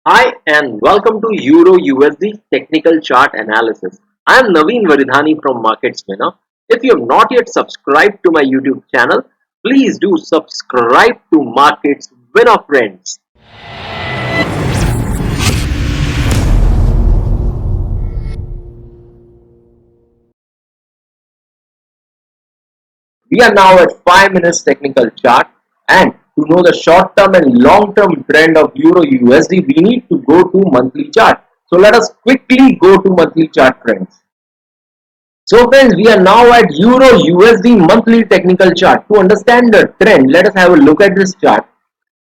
Hi and welcome to Euro USD technical chart analysis. I am Navin Varidani from Markets Winner. If you have not yet subscribed to my YouTube channel, please do subscribe to Markets Winner friends. We are now at 5 minutes technical chart, and to know the short term and long term trend of Euro USD we need to go to monthly chart. So let us quickly go to monthly chart friends. So friends, we are now at Euro USD monthly technical chart. To understand the trend, let us have a look at this chart.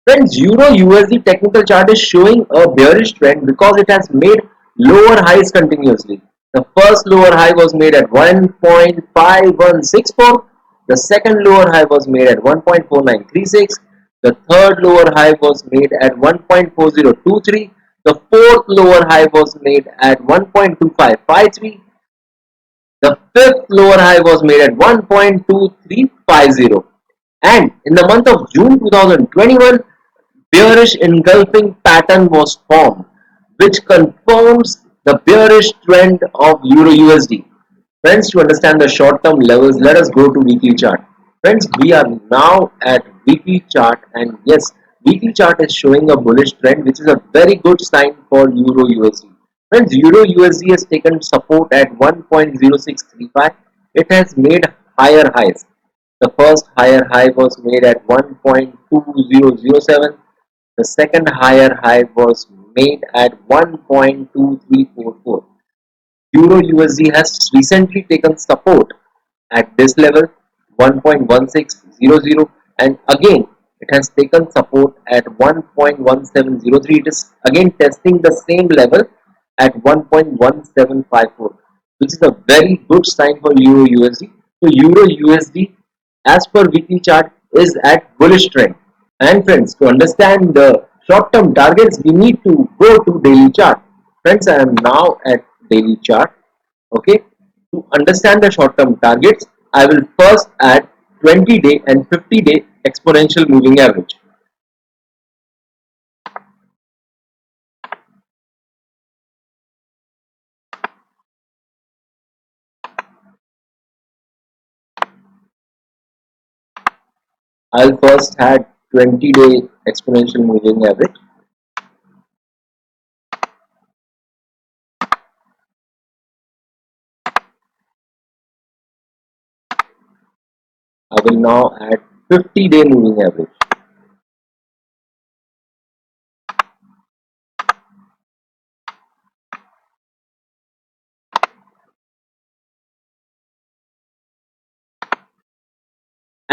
Friends, Euro USD technical chart is showing a bearish trend because it has made lower highs continuously. The first lower high was made at 1.5164. The second lower high was made at 1.4936. The third lower high was made at 1.4023. The fourth lower high was made at 1.2553. The fifth lower high was made at 1.2350, and in the month of June 2021, bearish engulfing pattern was formed, which confirms the bearish trend of Euro USD. Friends, to understand the short-term levels, let us go to weekly chart. Friends, we are now at weekly chart, and yes, weekly chart is showing a bullish trend, which is a very good sign for Euro USD. Friends, Euro USD has taken support at 1.0635. It has made higher highs. The first higher high was made at 1.2007. The second higher high was made at 1.2344. Euro USD has recently taken support at this level 1.1600, and again it has taken support at 1.1703. It is again testing the same level at 1.1754, which is a very good sign for Euro USD. So Euro USD as per weekly chart is at bullish trend. And friends, to understand the short term targets, we need to go to daily chart. Friends, I am now at daily chart. Okay, to understand the short term targets, I will first add 20-day and 50-day exponential moving average. I'll first add 20-day exponential moving average. I will now add 50-day moving average.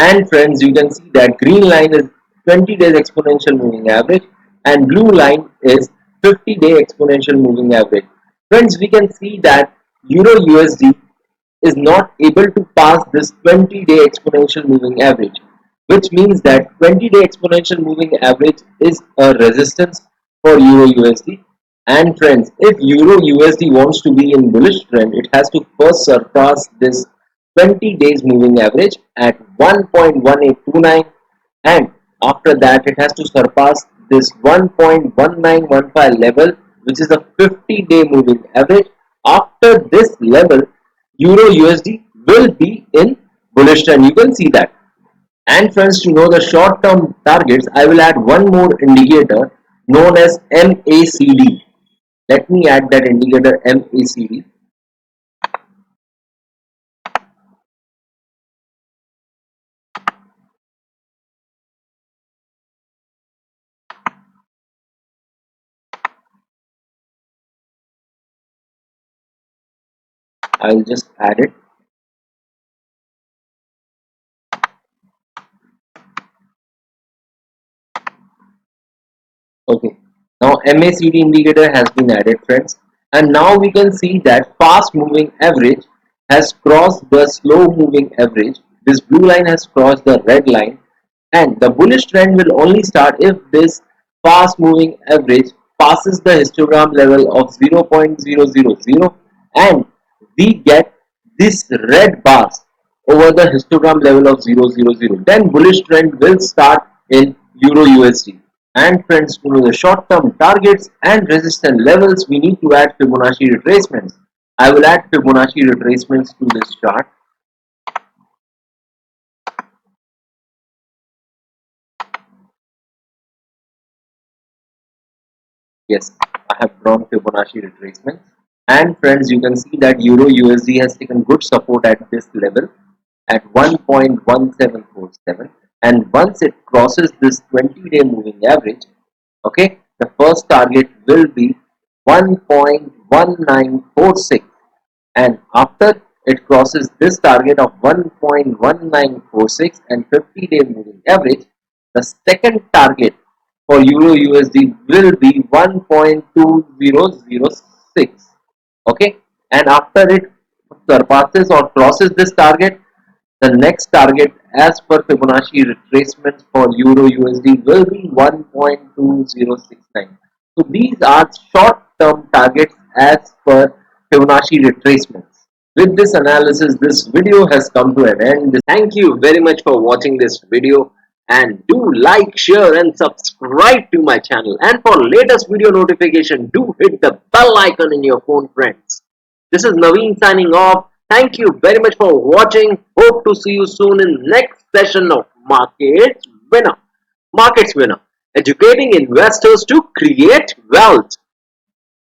And friends, you can see that green line is 20 days exponential moving average and blue line is 50-day exponential moving average. Friends, we can see that Euro USD is not able to pass this 20-day exponential moving average, which means that 20-day exponential moving average is a resistance for Euro USD. And friends, if Euro USD wants to be in bullish trend, it has to first surpass this 20 days moving average at 1.1829, and after that it has to surpass this 1.1915 level, which is a 50-day moving average. After this level, Euro USD will be in bullish trend. You can see that. And friends, to know the short term targets, I will add one more indicator known as MACD. Let me add that indicator MACD. I'll just add it. Okay. Now MACD indicator has been added, friends. And now we can see that fast moving average has crossed the slow moving average. This blue line has crossed the red line, and the bullish trend will only start if this fast moving average passes the histogram level of 0.000, and we get this red bars over the histogram level of 000. Then bullish trend will start in Euro USD. And friends, to know the short-term targets and resistance levels, we need to add Fibonacci retracements. I will add Fibonacci retracements to this chart. Yes, I have drawn Fibonacci retracements. And friends, you can see that Euro USD has taken good support at this level at 1.1747, and once it crosses this 20-day moving average, okay, the first target will be 1.1946, and after it crosses this target of 1.1946 and 50-day moving average, the second target for Euro USD will be 1.2006. Okay, and after it surpasses or crosses this target, the next target as per Fibonacci retracements for Euro USD will be 1.2069. So these are short term targets as per Fibonacci retracements. With this analysis, this video has come to an end. Thank you very much for watching this video, and do like, share and subscribe to my channel, and for latest video notification do hit the bell icon in your phone, friends. This is Navin signing off. Thank you very much for watching. Hope to see you soon in next session of Markets Winner. Markets Winner, educating investors to create wealth.